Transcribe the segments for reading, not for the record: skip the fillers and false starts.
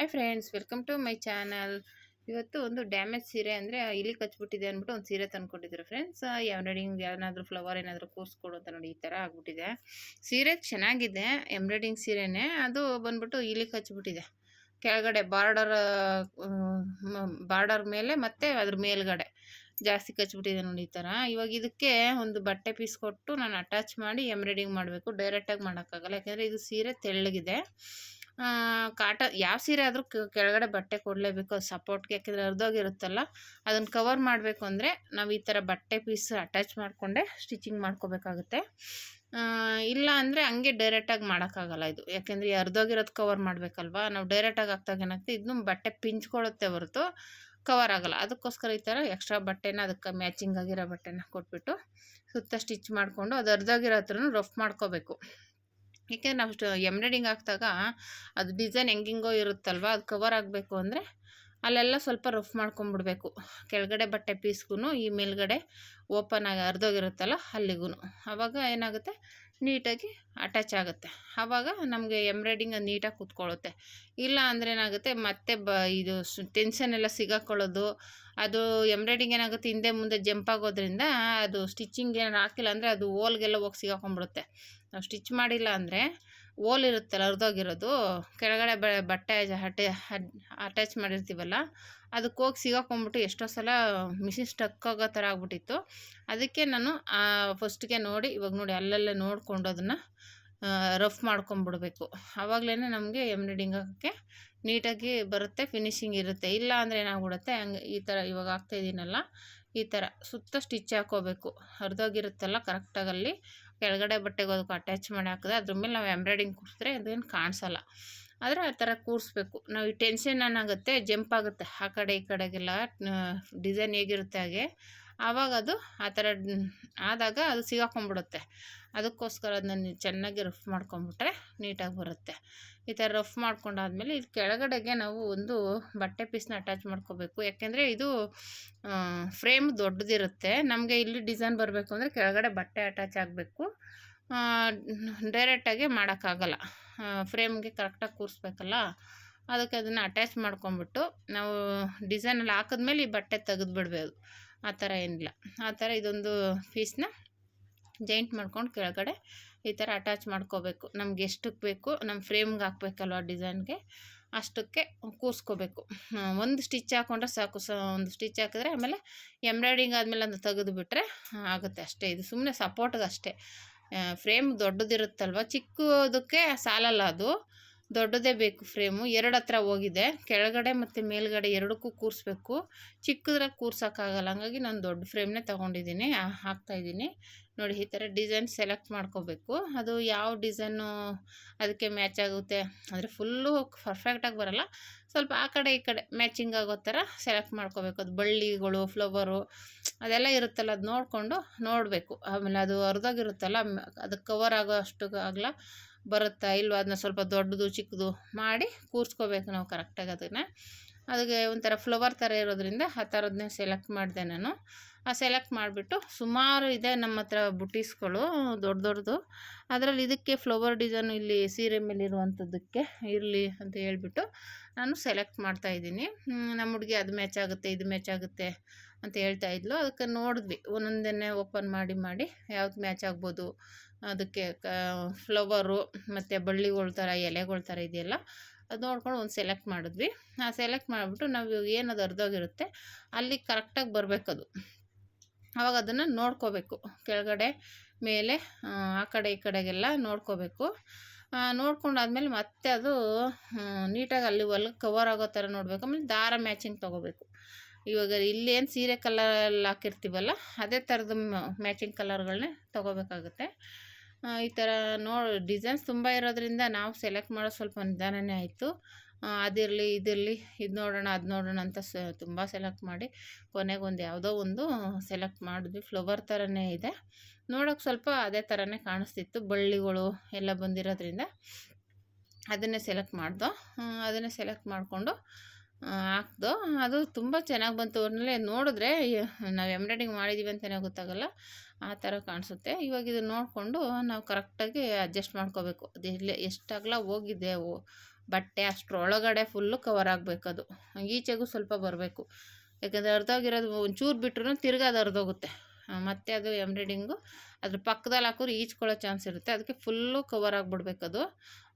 Hi friends, welcome to my channel. ಇವತ್ತು ಒಂದು damage ಸೀರೆ ಅಂದರೆ ಇಲಿ ಕಚ್ಬಿಟ್ಟಿದೆ ಅಂದ್ಬಿಟ್ಟು ಒಂದು ಸೀರೆ ತಂದ್ಕೊಟ್ಟಿದ್ರು ಫ್ರೆಂಡ್ಸ್. ಎಂಬ್ರಾಯ್ಡಿಂಗ್ ಏನಾದರೂ ಫ್ಲವರ್ ಏನಾದರೂ ಕೂರಿಸ್ಕೊಡು ಅಂತ ನೋಡಿ, ಈ ಥರ ಆಗ್ಬಿಟ್ಟಿದೆ. ಸೀರೆ ಚೆನ್ನಾಗಿದೆ, ಎಂಬ್ರಾಯ್ಡಿಂಗ್ ಸೀರೆನೇ, ಅದು ಬಂದ್ಬಿಟ್ಟು ಇಲಿ ಕಚ್ಬಿಟ್ಟಿದೆ. ಕೆಳಗಡೆ ಬಾರ್ಡರ್ ಮೇಲೆ ಮತ್ತು ಅದ್ರ ಮೇಲ್ಗಡೆ ಜಾಸ್ತಿ ಕಚ್ಬಿಟ್ಟಿದೆ ನೋಡಿ, ಈ ಥರ. ಇವಾಗ ಇದಕ್ಕೆ ಒಂದು ಬಟ್ಟೆ ಪೀಸ್ ಕೊಟ್ಟು ನಾನು ಅಟ್ಯಾಚ್ ಮಾಡಿ ಎಂಬ್ರಾಯ್ಡಿಂಗ್ ಮಾಡಬೇಕು. ಡೈರೆಕ್ಟಾಗಿ ಮಾಡೋಕ್ಕಾಗಲ್ಲ, ಯಾಕೆಂದರೆ ಇದು ಸೀರೆ ತೆಳ್ಳಗಿದೆ. ಯಾವ ಸೀರೆ ಆದರೂ ಕೆಳಗಡೆ ಬಟ್ಟೆ ಕೊಡಲೇಬೇಕು, ಅದು ಸಪೋರ್ಟ್ಗೆ. ಯಾಕೆಂದರೆ ಅರ್ಧೋಗಿರುತ್ತಲ್ಲ, ಅದನ್ನು ಕವರ್ ಮಾಡಬೇಕು ಅಂದರೆ ನಾವು ಈ ಥರ ಬಟ್ಟೆ ಪೀಸ್ ಅಟ್ಯಾಚ್ ಮಾಡಿಕೊಂಡೆ ಸ್ಟಿಚಿಂಗ್ ಮಾಡ್ಕೋಬೇಕಾಗುತ್ತೆ. ಇಲ್ಲ ಅಂದರೆ ಹಂಗೆ ಡೈರೆಕ್ಟಾಗಿ ಮಾಡೋಕ್ಕಾಗಲ್ಲ ಇದು, ಯಾಕೆಂದರೆ ಈ ಅರ್ಧೋಗಿರೋದು ಕವರ್ ಮಾಡಬೇಕಲ್ವ. ನಾವು ಡೈರೆಕ್ಟಾಗಿ ಹಾಕ್ದಾಗ ಏನಾಗ್ತದೆ, ಇದನ್ನು ಬಟ್ಟೆ ಪಿಂಚ್ಕೊಳ್ಳುತ್ತೆ ಹೊರತು ಕವರ್ ಆಗೋಲ್ಲ. ಅದಕ್ಕೋಸ್ಕರ ಈ ಥರ ಎಕ್ಸ್ಟ್ರಾ ಬಟ್ಟೆನ ಅದಕ್ಕೆ ಮ್ಯಾಚಿಂಗ್ ಆಗಿರೋ ಬಟ್ಟೆನ ಕೊಟ್ಬಿಟ್ಟು ಸುತ್ತ ಸ್ಟಿಚ್ ಮಾಡಿಕೊಂಡು ಅದು ಅರ್ಧೋಗಿರೋ ಹತ್ರನೂ ರಫ್ ಮಾಡ್ಕೋಬೇಕು. ಏಕೆಂದರೆ ನಾವು ಎಂಬ್ರಾಯ್ಡಿಂಗ್ ಹಾಕಿದಾಗ ಅದು ಡಿಸೈನ್ ಹೆಂಗಿಂಗೋ ಇರುತ್ತಲ್ವ, ಅದು ಕವರ್ ಆಗಬೇಕು ಅಂದರೆ ಅಲ್ಲೆಲ್ಲ ಸ್ವಲ್ಪ ರಫ್ ಮಾಡ್ಕೊಂಬಿಡ್ಬೇಕು. ಕೆಳಗಡೆ ಬಟ್ಟೆ ಪೀಸ್ಗೂ ಈ ಮೇಲ್ಗಡೆ ಓಪನ್ ಆಗಿ ಅರ್ಧೋಗಿರುತ್ತಲ್ಲ ಅಲ್ಲಿಗೂ. ಆವಾಗ ಏನಾಗುತ್ತೆ, ನೀಟಾಗಿ ಅಟ್ಯಾಚ್ ಆಗುತ್ತೆ. ಆವಾಗ ನಮಗೆ ಎಂಬ್ರಾಯ್ಡಿಂಗ್ ಅದು ನೀಟಾಗಿ ಕೂತ್ಕೊಳ್ಳುತ್ತೆ. ಇಲ್ಲ ಅಂದರೆ ಏನಾಗುತ್ತೆ, ಮತ್ತೆ ಇದು ಟೆನ್ಷನ್ ಎಲ್ಲ ಸಿಗಾಕೊಳ್ಳೋದು. ಅದು ಎಂಬ್ರಾಯ್ಡಿಂಗ್ ಏನಾಗುತ್ತೆ, ಹಿಂದೆ ಮುಂದೆ ಜಂಪ್ ಆಗೋದ್ರಿಂದ ಅದು ಸ್ಟಿಚಿಂಗ್ ಏನಾರು ಹಾಕಿಲ್ಲ ಅಂದರೆ ಅದು ಓಲ್ಗೆಲ್ಲ ಹೋಗಿ ಸಿಗಾಕೊಂಡ್ಬಿಡುತ್ತೆ. ನಾವು ಸ್ಟಿಚ್ ಮಾಡಿಲ್ಲ ಅಂದರೆ ಓಲ್ ಇರುತ್ತಲ್ಲ ಅರ್ಧೋಗಿರೋದು, ಕೆಳಗಡೆ ಬಟ್ಟೆ ಅಟ್ಯಾಚ್ ಮಾಡಿರ್ತೀವಲ್ಲ, ಅದಕ್ಕೆ ಹೋಗಿ ಸಿಗಾಕೊಂಡ್ಬಿಟ್ಟು ಎಷ್ಟೋ ಸಲ ಮಿಷಿನ್ ಸ್ಟಕ್ ಆಗೋ ಥರ ಆಗ್ಬಿಟ್ಟಿತ್ತು. ಅದಕ್ಕೆ ನಾನು ಫಸ್ಟ್ಗೆ ನೋಡಿ, ಇವಾಗ ನೋಡಿ ಅಲ್ಲೆಲ್ಲ ನೋಡಿಕೊಂಡು ಅದನ್ನು ರಫ್ ಮಾಡ್ಕೊಂಬಿಡ್ಬೇಕು. ಆವಾಗಲೇ ನಮಗೆ ಎಂಬ್ರಾಯ್ಡಿಂಗ್ ಹಾಕೋಕ್ಕೆ ನೀಟಾಗಿ ಬರುತ್ತೆ, ಫಿನಿಶಿಂಗ್ ಇರುತ್ತೆ. ಇಲ್ಲ ಅಂದರೆ ಏನಾಗ್ಬಿಡುತ್ತೆ, ಹಂಗೆ ಈ ಥರ ಇವಾಗ ಹಾಕ್ತಾಯಿದ್ದೀನಲ್ಲ, ಈ ಥರ ಸುತ್ತ ಸ್ಟಿಚ್ ಹಾಕ್ಕೋಬೇಕು. ಅರ್ಧೋಗಿರುತ್ತಲ್ಲ ಕರೆಕ್ಟಾಗಲ್ಲಿ ಕೆಳಗಡೆ ಬಟ್ಟೆಗೆ ಅದಕ್ಕೆ ಅಟ್ಯಾಚ್ ಮಾಡಿ ಹಾಕಿದ್ರೆ ಅದ್ರ ಮೇಲೆ ನಾವು ಎಂಬ್ರಾಯ್ಡಿಂಗ್ ಕೂರಿಸಿದ್ರೆ ಅದೇನು ಕಾಣಿಸಲ್ಲ. ಆದರೆ ಆ ಥರ ಕೂರಿಸ್ಬೇಕು. ನಾವು ಈ ಟೆನ್ಷನ್ ಏನಾಗುತ್ತೆ, ಜಂಪ್ ಆಗುತ್ತೆ ಆ ಕಡೆ ಈ ಕಡೆಗೆಲ್ಲ, ಡಿಸೈನ್ ಹೇಗಿರುತ್ತೆ ಹಾಗೆ. ಆವಾಗ ಅದು ಆ ಥರ ಆದಾಗ ಅದು ಸಿಗಾಕೊಂಡ್ಬಿಡುತ್ತೆ. ಅದಕ್ಕೋಸ್ಕರ ಅದನ್ನ ಚೆನ್ನಾಗಿ ರಫ್ ಮಾಡ್ಕೊಂಬಿಟ್ರೆ ನೀಟಾಗಿ ಬರುತ್ತೆ. ಈ ಥರ ರಫ್ ಮಾಡ್ಕೊಂಡಾದ್ಮೇಲೆ ಇದು ಕೆಳಗಡೆಗೆ ನಾವು ಒಂದು ಬಟ್ಟೆ ಪೀಸ್ನ ಅಟ್ಯಾಚ್ ಮಾಡ್ಕೋಬೇಕು. ಯಾಕೆಂದರೆ ಇದು ಫ್ರೇಮ್ ದೊಡ್ಡದಿರುತ್ತೆ, ನಮಗೆ ಇಲ್ಲಿ ಡಿಸೈನ್ ಬರಬೇಕು ಅಂದರೆ ಕೆಳಗಡೆ ಬಟ್ಟೆ ಅಟ್ಯಾಚ್ ಆಗಬೇಕು. ಡೈರೆಕ್ಟಾಗಿ ಮಾಡೋಕ್ಕಾಗಲ್ಲ, ಫ್ರೇಮ್ಗೆ ಕರೆಕ್ಟಾಗಿ ಕೂರಿಸ್ಬೇಕಲ್ಲ. ಅದಕ್ಕೆ ಅದನ್ನು ಅಟ್ಯಾಚ್ ಮಾಡ್ಕೊಂಬಿಟ್ಟು ನಾವು ಡಿಸೈನಲ್ಲಿ ಹಾಕಿದ್ಮೇಲೆ ಈ ಬಟ್ಟೆ ತೆಗೆದು ಬಿಡಬೇಕು. ಆ ಥರ ಏನಿಲ್ಲ. ಆ ಥರ ಇದೊಂದು ಪೀಸ್ನ ಜಾಯಿಂಟ್ ಮಾಡ್ಕೊಂಡು ಕೆಳಗಡೆ ಈ ಥರ ಅಟ್ಯಾಚ್ ಮಾಡ್ಕೋಬೇಕು. ನಮ್ಗೆ ಎಷ್ಟಕ್ಕೆ ಬೇಕು, ನಮ್ಮ ಫ್ರೇಮ್ಗೆ ಹಾಕ್ಬೇಕಲ್ವ ಡಿಸೈನ್ಗೆ, ಅಷ್ಟಕ್ಕೆ ಕೂರಿಸ್ಕೋಬೇಕು. ಒಂದು ಸ್ಟಿಚ್ ಹಾಕ್ಕೊಂಡ್ರೆ ಸಾಕು. ಒಂದು ಸ್ಟಿಚ್ ಹಾಕಿದ್ರೆ ಆಮೇಲೆ ಎಂಬ್ರಾಯ್ಡಿಂಗ್ ಆದಮೇಲೆ ಅದು ತೆಗೆದುಬಿಟ್ರೆ ಆಗುತ್ತೆ ಅಷ್ಟೇ. ಇದು ಸುಮ್ಮನೆ ಸಪೋರ್ಟ್ಗೆ ಅಷ್ಟೇ. ಫ್ರೇಮ್ ದೊಡ್ಡದಿರುತ್ತಲ್ವ, ಚಿಕ್ಕದಕ್ಕೆ ಸಾಲಲ್ಲ, ಅದು ದೊಡ್ಡದೇ ಬೇಕು ಫ್ರೇಮು. ಎರಡು ಹತ್ರ ಹೋಗಿದೆ, ಕೆಳಗಡೆ ಮತ್ತು ಮೇಲ್ಗಡೆ ಎರಡಕ್ಕೂ ಕೂರಿಸ್ಬೇಕು. ಚಿಕ್ಕದ್ರಾಗ ಕೂರ್ಸೋಕ್ಕಾಗಲ್ಲ, ಹಂಗಾಗಿ ನಾನು ದೊಡ್ಡ ಫ್ರೇಮ್ನೇ ತೊಗೊಂಡಿದ್ದೀನಿ, ಹಾಕ್ತಾಯಿದ್ದೀನಿ ನೋಡಿ. ಈ ಥರ ಡಿಸೈನ್ ಸೆಲೆಕ್ಟ್ ಮಾಡ್ಕೋಬೇಕು. ಅದು ಯಾವ ಡಿಸೈನು ಅದಕ್ಕೆ ಮ್ಯಾಚ್ ಆಗುತ್ತೆ ಅಂದರೆ ಫುಲ್ಲು ಪರ್ಫೆಕ್ಟಾಗಿ ಬರೋಲ್ಲ, ಸ್ವಲ್ಪ ಆ ಕಡೆ ಈ ಕಡೆ ಮ್ಯಾಚಿಂಗ್ ಆಗೋ ಥರ ಸೆಲೆಕ್ಟ್ ಮಾಡ್ಕೋಬೇಕು. ಅದು ಬಳ್ಳಿಗಳು, ಫ್ಲವರು ಅದೆಲ್ಲ ಇರುತ್ತಲ್ಲ, ಅದು ನೋಡಿಕೊಂಡು ನೋಡಬೇಕು. ಆಮೇಲೆ ಅದು ಅರ್ಧೋಗಿರುತ್ತಲ್ಲ, ಅದಕ್ಕೆ ಕವರ್ ಆಗೋ ಅಷ್ಟು ಆಗಲ್ಲ ಬರುತ್ತಾ ಇಲ್ವ, ಅದನ್ನ ಸ್ವಲ್ಪ ದೊಡ್ಡದು ಚಿಕ್ಕದು ಮಾಡಿ ಕೂರಿಸ್ಕೋಬೇಕು ನಾವು ಕರೆಕ್ಟಾಗಿ. ಅದಕ್ಕೆ ಒಂಥರ ಫ್ಲವರ್ ಥರ ಇರೋದ್ರಿಂದ ಆ ಥರದನ್ನೇ ಸೆಲೆಕ್ಟ್ ಮಾಡಿದೆ ನಾನು. ಸೆಲೆಕ್ಟ್ ಮಾಡಿಬಿಟ್ಟು ಸುಮಾರು ಇದೆ ನಮ್ಮ ಹತ್ರ ಬುಟೀಸ್ಗಳು ದೊಡ್ಡದು. ಅದರಲ್ಲಿ ಇದಕ್ಕೆ ಫ್ಲವರ್ ಡಿಸೈನು ಇಲ್ಲಿ ಸೀರೆ ಮೇಲೆ ಇರುವಂಥದ್ದಕ್ಕೆ ಇರಲಿ ಅಂತ ಹೇಳ್ಬಿಟ್ಟು ನಾನು ಸೆಲೆಕ್ಟ್ ಮಾಡ್ತಾಯಿದ್ದೀನಿ. ನಮ್ಮ ಹುಡುಗಿ ಅದು ಮ್ಯಾಚ್ ಆಗುತ್ತೆ, ಇದು ಮ್ಯಾಚ್ ಆಗುತ್ತೆ ಅಂತ ಹೇಳ್ತಾಯಿದ್ಲು. ಅದಕ್ಕೆ ನೋಡಿದ್ವಿ, ಒಂದೊಂದನ್ನೇ ಓಪನ್ ಮಾಡಿ ಯಾವ್ದು ಮ್ಯಾಚ್ ಆಗ್ಬೋದು ಅದಕ್ಕೆ. ಫ್ಲವರು ಮತ್ತು ಬಳ್ಳಿಗಳ ಥರ ಎಲೆಗಳ ಥರ ಇದೆಯಲ್ಲ, ಅದು ನೋಡ್ಕೊಂಡು ಒಂದು ಸೆಲೆಕ್ಟ್ ಮಾಡಿದ್ವಿ. ಸೆಲೆಕ್ಟ್ ಮಾಡಿಬಿಟ್ಟು ನಾವು ಏನದು ಅರ್ಧೋಗಿರುತ್ತೆ ಅಲ್ಲಿ ಕರೆಕ್ಟಾಗಿ ಬರಬೇಕದು. ಆವಾಗ ಅದನ್ನು ನೋಡ್ಕೋಬೇಕು, ಕೆಳಗಡೆ ಮೇಲೆ ಆ ಕಡೆ ಈ ಕಡೆಗೆಲ್ಲ ನೋಡ್ಕೋಬೇಕು. ನೋಡ್ಕೊಂಡಾದ್ಮೇಲೆ ಮತ್ತೆ ಅದು ನೀಟಾಗಿ ಅಲ್ಲಿ ಹೊಲಕ್ಕೆ ಕವರ್ ಆಗೋ ಥರ ನೋಡಬೇಕು. ಆಮೇಲೆ ದಾರ ಮ್ಯಾಚಿಂಗ್ ತೊಗೋಬೇಕು. ಇವಾಗ ಇಲ್ಲೇನು ಸೀರೆ ಕಲರಲ್ಲಿ ಹಾಕಿರ್ತೀವಲ್ಲ ಅದೇ ಥರದ ಮ್ಯಾಚಿಂಗ್ ಕಲರ್ಗಳನ್ನೇ ತೊಗೋಬೇಕಾಗುತ್ತೆ. ಈ ಥರ ಡಿಸೈನ್ಸ್ ತುಂಬ ಇರೋದ್ರಿಂದ ನಾವು ಸೆಲೆಕ್ಟ್ ಮಾಡೋದು ಸ್ವಲ್ಪ ನಿಧಾನನೇ ಆಯಿತು. ಅದಿರಲಿ ಇದಿರಲಿ, ಇದು ನೋಡೋಣ ಅದು ನೋಡೋಣ ಅಂತ ತುಂಬ ಸೆಲೆಕ್ಟ್ ಮಾಡಿ ಕೊನೆಗೆ ಒಂದು ಯಾವುದೋ ಒಂದು ಸೆಲೆಕ್ಟ್ ಮಾಡಿದ್ವಿ. ಫ್ಲವರ್ ಥರನೇ ಇದೆ, ನೋಡೋಕ್ಕೆ ಸ್ವಲ್ಪ ಅದೇ ಥರನೇ ಕಾಣಿಸ್ತಿತ್ತು, ಬಳ್ಳಿಗಳು ಎಲ್ಲ ಬಂದಿರೋದ್ರಿಂದ ಅದನ್ನೇ ಸೆಲೆಕ್ಟ್ ಮಾಡ್ದೋ. ಅದನ್ನೇ ಸೆಲೆಕ್ಟ್ ಮಾಡಿಕೊಂಡು ಹಾಕ್ದೋ. ಅದು ತುಂಬ ಚೆನ್ನಾಗಿ ಬಂತು. ಆಮೇಲೆ ನೋಡಿದ್ರೆ ನಾವು ಎಂಬ್ರಾಯ್ಡಿಂಗ್ ಮಾಡಿದ್ದೀವಿ ಅಂತಲೇ ಗೊತ್ತಾಗಲ್ಲ, ಆ ಥರ ಕಾಣಿಸುತ್ತೆ. ಇವಾಗ ಇದನ್ನು ನೋಡಿಕೊಂಡು ನಾವು ಕರೆಕ್ಟಾಗಿ ಅಡ್ಜಸ್ಟ್ ಮಾಡ್ಕೋಬೇಕು. ಅದು ಎಷ್ಟು ಅಗಲ ಹೋಗಿದೆ ಬಟ್ಟೆ ಅಷ್ಟರೊಳಗಡೆ ಫುಲ್ಲು ಕವರ್ ಆಗಬೇಕದು, ಈಚೆಗೂ ಸ್ವಲ್ಪ ಬರಬೇಕು. ಯಾಕಂದರೆ ಅರ್ಧೋಗಿರೋದು ಒಂಚೂರು ಬಿಟ್ರೂ ತಿರ್ಗಿ ಅದು ಅರ್ಧೋಗುತ್ತೆ, ಮತ್ತು ಅದು ಎಂಬ್ರಾಯ್ಡಿಂಗು ಅದ್ರ ಪಕ್ಕದಲ್ಲಿ ಹಾಕಿದ್ರೆ ಈಚ್ಕೊಳ್ಳೋ ಚಾನ್ಸ್ ಇರುತ್ತೆ. ಅದಕ್ಕೆ ಫುಲ್ಲು ಕವರ್ ಆಗಿಬಿಡ್ಬೇಕದು.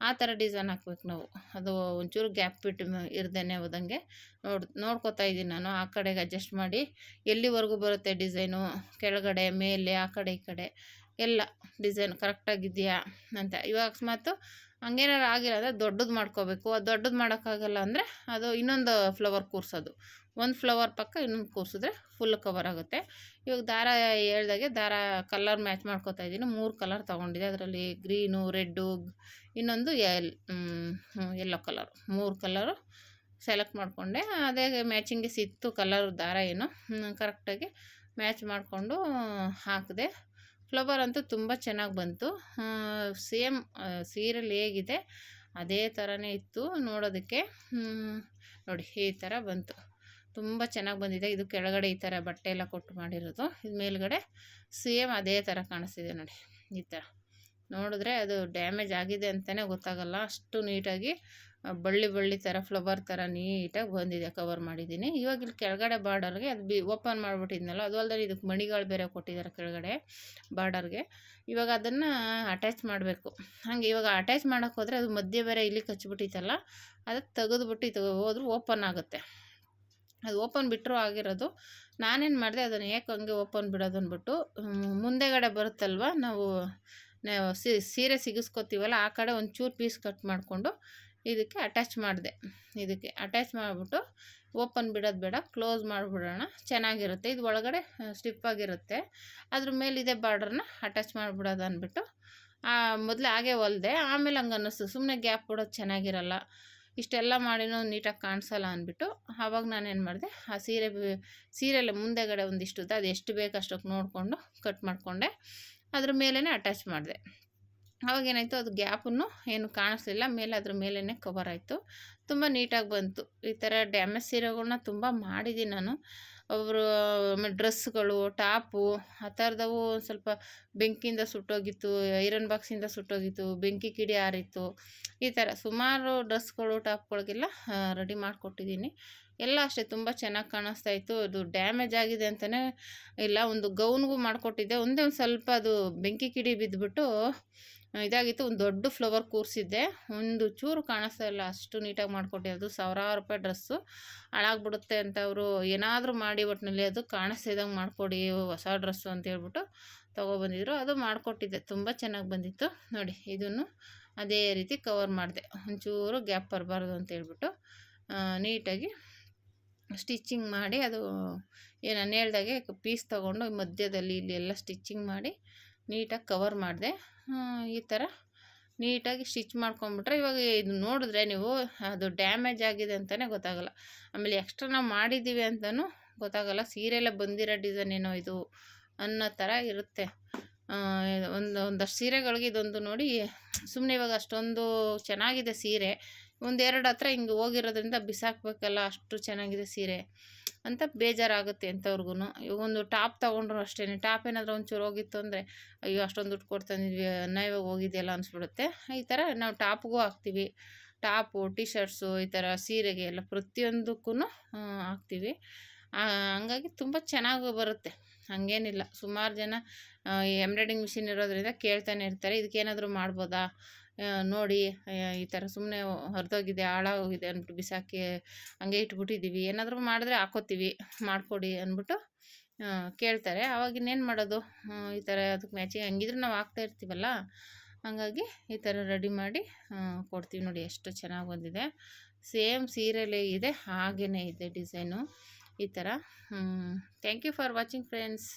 ಆ ಥರ ಡಿಸೈನ್ ಹಾಕ್ಬೇಕು ನಾವು. ಅದು ಒಂಚೂರು ಗ್ಯಾಪ್ ಬಿಟ್ಟು ಇರ್ದೇನೆ ಹೋದಂಗೆ ನೋಡ್ಕೊತಾ ಇದ್ದೀನಿ ನಾನು. ಆ ಕಡೆಗೆ ಅಡ್ಜಸ್ಟ್ ಮಾಡಿ ಎಲ್ಲಿವರೆಗೂ ಬರುತ್ತೆ ಡಿಸೈನು, ಕೆಳಗಡೆ ಮೇಲೆ ಆ ಕಡೆ ಈ ಕಡೆ ಎಲ್ಲ ಡಿಸೈನ್ ಕರೆಕ್ಟಾಗಿದೆಯಾ ಅಂತ. ಇವಾಗ ಅಕಸ್ಮಾತು ಹಂಗೇನಾರು ಆಗಿಲ್ಲ ಅಂದರೆ ದೊಡ್ಡದು ಮಾಡ್ಕೋಬೇಕು. ಅದು ದೊಡ್ಡದು ಮಾಡೋಕ್ಕಾಗಲ್ಲ ಅಂದರೆ ಅದು ಇನ್ನೊಂದು ಫ್ಲವರ್ ಕೂರಿಸೋದು, ಒಂದು ಫ್ಲವರ್ ಪಕ್ಕ ಇನ್ನೊಂದು ಕೂರಿಸಿದ್ರೆ ಫುಲ್ ಕವರ್ ಆಗುತ್ತೆ. ಇವಾಗ ದಾರ ಹೇಳ್ದಾಗೆ ದಾರ ಕಲರ್ ಮ್ಯಾಚ್ ಮಾಡ್ಕೋತಾ ಇದ್ದೀನಿ. 3 ಕಲರ್ ತೊಗೊಂಡಿದ್ದೆ, ಅದರಲ್ಲಿ ಗ್ರೀನು, ರೆಡ್ಡು, ಇನ್ನೊಂದು ಯೆಲ್ಲೋ ಕಲರು, 3 ಕಲರು ಸೆಲೆಕ್ಟ್ ಮಾಡಿಕೊಂಡೆ. ಅದೇ ಮ್ಯಾಚಿಂಗ್ಗೆ ಸಿಕ್ತು ಕಲರ್ ದಾರ ಏನು ಕರೆಕ್ಟಾಗಿ ಮ್ಯಾಚ್ ಮಾಡಿಕೊಂಡು ಹಾಕಿದೆ. ಫ್ಲವರ್ ಅಂತೂ ತುಂಬ ಚೆನ್ನಾಗಿ ಬಂತು. ಸೇಮ್ ಸೀರೆಲಿ ಹೇಗಿದೆ ಅದೇ ಥರನೇ ಇತ್ತು ನೋಡೋದಕ್ಕೆ. ನೋಡಿ ಈ ಥರ ಬಂತು, ತುಂಬ ಚೆನ್ನಾಗಿ ಬಂದಿದೆ. ಇದು ಕೆಳಗಡೆ ಈ ಥರ ಬಟ್ಟೆ ಎಲ್ಲ ಕೊಟ್ಟು ಮಾಡಿರೋದು, ಇದು ಮೇಲ್ಗಡೆ ಸೇಮ್ ಅದೇ ಥರ ಕಾಣಿಸ್ತಿದೆ ನೋಡಿ. ಈ ಥರ ನೋಡಿದ್ರೆ ಅದು ಡ್ಯಾಮೇಜ್ ಆಗಿದೆ ಅಂತಲೇ ಗೊತ್ತಾಗಲ್ಲ, ಅಷ್ಟು ನೀಟಾಗಿ ಬಳ್ಳಿ ಥರ ಫ್ಲವರ್ ಥರ ನೀಟಾಗಿ ಬಂದಿದೆ, ಕವರ್ ಮಾಡಿದ್ದೀನಿ. ಇವಾಗ ಇಲ್ಲಿ ಕೆಳಗಡೆ ಬಾರ್ಡರ್ಗೆ ಅದು ಓಪನ್ ಮಾಡಿಬಿಟ್ಟಿದ್ನಲ್ಲ, ಅದು ಅಲ್ಲದೆ ಇದಕ್ಕೆ ಮಣಿಗಳು ಬೇರೆ ಕೊಟ್ಟಿದ್ದಾರೆ ಕೆಳಗಡೆ ಬಾರ್ಡರ್ಗೆ. ಇವಾಗ ಅದನ್ನು ಅಟ್ಯಾಚ್ ಮಾಡಬೇಕು. ಹಾಗೆ ಇವಾಗ ಅಟ್ಯಾಚ್ ಮಾಡೋಕ್ಕೆ ಹೋದರೆ ಅದು ಮಧ್ಯೆ ಬೇರೆ ಇಲ್ಲಿ ಕಚ್ಚಿಬಿಟ್ಟಿತ್ತಲ್ಲ, ಅದಕ್ಕೆ ತೆಗೆದುಬಿಟ್ಟು ಇದು ಹೋದ್ರೂ ಓಪನ್ ಆಗುತ್ತೆ. ಅದು ಓಪನ್ ಬಿಟ್ಟರು ಆಗಿರೋದು. ನಾನೇನು ಮಾಡಿದೆ, ಅದನ್ನು ಏಕೆ ಹಂಗೆ ಓಪನ್ ಬಿಡೋದು ಅಂದ್ಬಿಟ್ಟು ಮುಂದೆಗಡೆ ಬರುತ್ತಲ್ವ, ನಾವು ಸೀರೆ ಸಿಗಿಸ್ಕೊತೀವಲ್ಲ ಆ ಕಡೆ ಒಂಚೂರು ಪೀಸ್ ಕಟ್ ಮಾಡಿಕೊಂಡು ಇದಕ್ಕೆ ಅಟ್ಯಾಚ್ ಮಾಡಿದೆ. ಇದಕ್ಕೆ ಅಟ್ಯಾಚ್ ಮಾಡಿಬಿಟ್ಟು ಓಪನ್ ಬಿಡೋದು ಬೇಡ, ಕ್ಲೋಸ್ ಮಾಡಿಬಿಡೋಣ, ಚೆನ್ನಾಗಿರುತ್ತೆ. ಇದು ಒಳಗಡೆ ಸ್ಟಿಫಾಗಿರುತ್ತೆ. ಅದ್ರ ಮೇಲೆ ಇದೇ ಬಾರ್ಡ್ರನ್ನ ಅಟ್ಯಾಚ್ ಮಾಡಿಬಿಡೋದು ಅಂದ್ಬಿಟ್ಟು ಮೊದಲು ಹಾಗೆ ಹೊಲಿದೆ. ಆಮೇಲೆ ಹಂಗೆ ಅನ್ನಿಸ್ತು ಸುಮ್ಮನೆ ಗ್ಯಾಪ್ ಬಿಡೋದು ಚೆನ್ನಾಗಿರಲ್ಲ, ಇಷ್ಟೆಲ್ಲ ಮಾಡಿನೂ ನೀಟಾಗಿ ಕಾಣಿಸಲ್ಲ ಅಂದ್ಬಿಟ್ಟು ಆವಾಗ ನಾನೇನು ಮಾಡಿದೆ, ಆ ಸೀರೆಲ್ಲ ಮುಂದೆಗಡೆ ಒಂದಿಷ್ಟು ಅದು ಎಷ್ಟು ಬೇಕು ಅಷ್ಟಕ್ಕೆ ನೋಡಿಕೊಂಡು ಕಟ್ ಮಾಡಿಕೊಂಡೆ, ಅದ್ರ ಮೇಲೇ ಅಟ್ಯಾಚ್ ಮಾಡಿದೆ. ಅವಾಗೇನಾಯಿತು, ಅದು ಗ್ಯಾಪನ್ನು ಏನು ಕಾಣಿಸ್ಲಿಲ್ಲ, ಮೇಲೆ ಅದ್ರ ಮೇಲೇ ಕವರ್ ಆಯಿತು, ತುಂಬ ನೀಟಾಗಿ ಬಂತು. ಈ ಥರ ಡ್ಯಾಮೇಜ್ ಸೀರೆಗಳ್ನ ತುಂಬ ಮಾಡಿದ್ದೀನಿ ನಾನು. ಅವರು ಡ್ರೆಸ್ಗಳು, ಟಾಪು ಆ ಥರದವು ಸ್ವಲ್ಪ ಬೆಂಕಿಯಿಂದ ಸುಟ್ಟೋಗಿತ್ತು, ಐರನ್ ಬಾಕ್ಸಿಂದ ಸುಟ್ಟೋಗಿತ್ತು, ಬೆಂಕಿ ಕಿಡಿ ಆರಿತ್ತು. ಈ ಥರ ಸುಮಾರು ಡ್ರೆಸ್ಗಳು, ಟಾಪ್ಗಳಿಗೆಲ್ಲ ರೆಡಿ ಮಾಡಿಕೊಟ್ಟಿದ್ದೀನಿ. ಎಲ್ಲ ಅಷ್ಟೇ ತುಂಬ ಚೆನ್ನಾಗಿ ಕಾಣಿಸ್ತಾ ಇತ್ತು. ಅದು ಡ್ಯಾಮೇಜ್ ಆಗಿದೆ ಅಂತಲೇ ಇಲ್ಲ, ಒಂದು ಗೌನ್ಗೂ ಮಾಡಿಕೊಟ್ಟಿದ್ದೆ, ಒಂದೇ ಒಂದು ಸ್ವಲ್ಪ ಅದು ಬೆಂಕಿ ಕಿಡಿ ಬಿದ್ದುಬಿಟ್ಟು ಇದಾಗಿತ್ತು. ಒಂದು ದೊಡ್ಡ ಫ್ಲವರ್ ಕೂರಿಸಿದ್ದೆ, ಒಂದು ಚೂರು ಕಾಣಿಸ್ತಾ ಇಲ್ಲ, ಅಷ್ಟು ನೀಟಾಗಿ ಮಾಡಿಕೊಟ್ಟಿರೋದು. ಸಾವಿರಾರು ರೂಪಾಯಿ ಡ್ರೆಸ್ಸು ಹಾಳಾಗ್ಬಿಡುತ್ತೆ ಅಂತ ಅವರು ಏನಾದರೂ ಮಾಡಿ ಒಟ್ಟಿನಲ್ಲಿ ಅದು ಕಾಣಿಸ್ತಿದ್ದಂಗೆ ಮಾಡಿಕೊಡಿ ಹೊಸ ಡ್ರೆಸ್ಸು ಅಂತ ಹೇಳ್ಬಿಟ್ಟು ತೊಗೊಬಂದಿದ್ರು. ಅದು ಮಾಡಿಕೊಟ್ಟಿದ್ದೆ, ತುಂಬ ಚೆನ್ನಾಗಿ ಬಂದಿತ್ತು ನೋಡಿ. ಇದನ್ನು ಅದೇ ರೀತಿ ಕವರ್ ಮಾಡಿದೆ, ಒಂಚೂರು ಗ್ಯಾಪ್ ಬರಬಾರ್ದು ಅಂತ ಹೇಳ್ಬಿಟ್ಟು ನೀಟಾಗಿ ಸ್ಟಿಚ್ಚಿಂಗ್ ಮಾಡಿ, ಅದು ನಾನು ಹೇಳ್ದಾಗೆ ಪೀಸ್ ತೊಗೊಂಡು ಮಧ್ಯದಲ್ಲಿ ಇಲ್ಲಿ ಎಲ್ಲ ಸ್ಟಿಚ್ಚಿಂಗ್ ಮಾಡಿ ನೀಟಾಗಿ ಕವರ್ ಮಾಡಿದೆ. ಈ ಥರ ನೀಟಾಗಿ ಸ್ಟಿಚ್ ಮಾಡ್ಕೊಂಬಿಟ್ರೆ ಇವಾಗ ಇದು ನೋಡಿದ್ರೆ ನೀವು ಅದು ಡ್ಯಾಮೇಜ್ ಆಗಿದೆ ಅಂತಲೇ ಗೊತ್ತಾಗಲ್ಲ. ಆಮೇಲೆ ಎಕ್ಸ್ಟ್ರಾ ನಾವು ಮಾಡಿದ್ದೀವಿ ಅಂತಲೂ ಗೊತ್ತಾಗಲ್ಲ, ಸೀರೆಯಲ್ಲೇ ಬಂದಿರೋ ಡಿಸೈನ್ ಏನೋ ಇದು ಅನ್ನೋ ಥರ ಇರುತ್ತೆ. ಒಂದಷ್ಟು ಸೀರೆಗಳಿಗೆ ಇದೊಂದು ನೋಡಿ, ಸುಮ್ಮನೆ ಇವಾಗ ಅಷ್ಟೊಂದು ಚೆನ್ನಾಗಿದೆ ಸೀರೆ, ಒಂದೆರಡು ಹತ್ರ ಹಿಂಗೆ ಹೋಗಿರೋದ್ರಿಂದ ಬಿಸಾಕಬೇಕಲ್ಲ, ಅಷ್ಟು ಚೆನ್ನಾಗಿದೆ ಸೀರೆ ಅಂತ ಬೇಜಾರಾಗುತ್ತೆ ಎಂಥವ್ರಿಗೂ. ಇವಾಗ ಒಂದು ಟಾಪ್ ತೊಗೊಂಡ್ರು ಅಷ್ಟೇ, ಟಾಪ್ ಏನಾದರೂ ಒಂಚೂರು ಹೋಗಿತ್ತು ಅಂದರೆ ಅಯ್ಯೋ ಅಷ್ಟೊಂದು ದುಡ್ಡು ಕೊಡ್ತಾಯಿದ್ವಿ ಅನ್ಯಾಯವಾಗಿ ಹೋಗಿದೆಯಲ್ಲ ಅನಿಸ್ಬಿಡುತ್ತೆ. ಈ ಥರ ನಾವು ಟಾಪ್ಗೂ ಹಾಕ್ತೀವಿ, ಟಾಪು, ಟಿ ಶರ್ಟ್ಸು, ಈ ಥರ ಸೀರೆಗೆ ಎಲ್ಲ ಪ್ರತಿಯೊಂದಕ್ಕೂ ಹಾಕ್ತೀವಿ. ಹಂಗಾಗಿ ತುಂಬ ಚೆನ್ನಾಗಿ ಬರುತ್ತೆ, ಹಾಗೇನಿಲ್ಲ. ಸುಮಾರು ಜನ ಎಂಬ್ರಾಯ್ಡಿಂಗ್ ಮಿಷಿನ್ ಇರೋದ್ರಿಂದ ಕೇಳ್ತಾನೆ ಇರ್ತಾರೆ, ಇದಕ್ಕೇನಾದರೂ ಮಾಡ್ಬೋದಾ ನೋಡಿ, ಈ ಥರ ಸುಮ್ಮನೆ ಹರಿದೋಗಿದೆ, ಹಾಳಾಗೋಗಿದೆ ಅಂದ್ಬಿಟ್ಟು ಬಿಸಾಕಿ ಹಂಗೆ ಇಟ್ಬಿಟ್ಟಿದ್ದೀವಿ, ಏನಾದರೂ ಮಾಡಿದ್ರೆ ಹಾಕ್ಕೋತೀವಿ, ಮಾಡಿಕೊಡಿ ಅಂದ್ಬಿಟ್ಟು ಕೇಳ್ತಾರೆ. ಆವಾಗ ಇನ್ನೇನು ಮಾಡೋದು, ಈ ಥರ ಅದಕ್ಕೆ ಮ್ಯಾಚಿಂಗ್ ಹಂಗಿದ್ರೆ ನಾವು ಹಾಕ್ತಾ ಇರ್ತೀವಲ್ಲ, ಹಾಗಾಗಿ ಈ ಥರ ರೆಡಿ ಮಾಡಿ ಕೊಡ್ತೀವಿ. ನೋಡಿ ಎಷ್ಟು ಚೆನ್ನಾಗಿ ಬಂದಿದೆ, ಸೇಮ್ ಸೀರೆಲೇ ಇದೆ ಹಾಗೇ ಇದೆ ಡಿಸೈನು ಈ ಥರ. Thank you for watching friends.